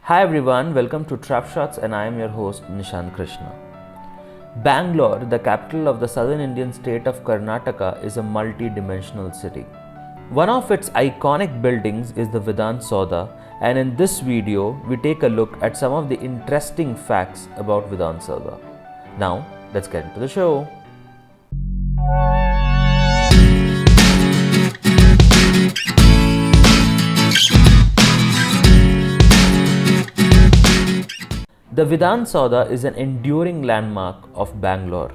Hi everyone, welcome to Trap Shots and I am your host Nishant Krishna. Bangalore, the capital of the southern Indian state of Karnataka, is a multi-dimensional city. One of its iconic buildings is the Vidhan Soudha, and in this video we take a look at some of the interesting facts about Vidhan Soudha. Now, let's get into the show. The Vidhan Soudha is an enduring landmark of Bangalore.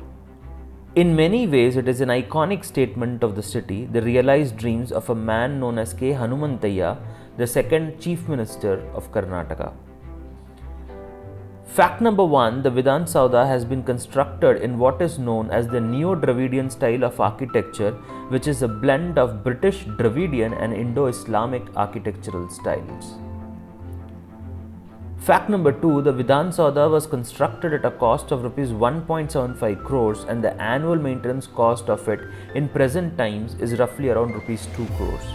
In many ways, it is an iconic statement of the city, the realized dreams of a man known as Hanumanthaiah, the second Chief Minister of Karnataka. Fact number 1, the Vidhan Soudha has been constructed in what is known as the Neo-Dravidian style of architecture, which is a blend of British Dravidian and Indo-Islamic architectural styles. Fact number 2, the Vidhan Soudha was constructed at a cost of Rs 1.75 crores and the annual maintenance cost of it in present times is roughly around Rs 2 crores.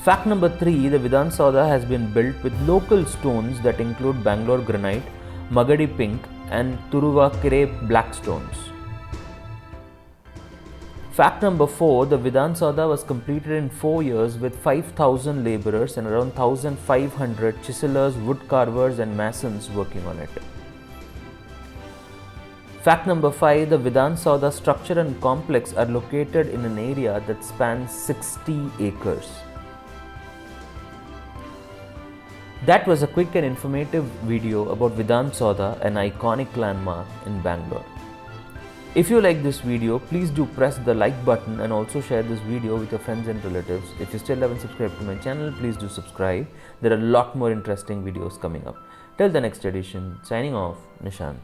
Fact number 3, the Vidhan Soudha has been built with local stones that include Bangalore Granite, Magadi Pink and Turuvakere Black stones. Fact number 4, the Vidhan Soudha was completed in 4 years with 5,000 labourers and around 1,500 chiselers, wood carvers and masons working on it. Fact number 5, the Vidhan Soudha structure and complex are located in an area that spans 60 acres. That was a quick and informative video about Vidhan Soudha, an iconic landmark in Bangalore. If you like this video, please do press the like button and also share this video with your friends and relatives. If you still haven't subscribed to my channel, please do subscribe. There are a lot more interesting videos coming up. Till the next edition, signing off, Nishant.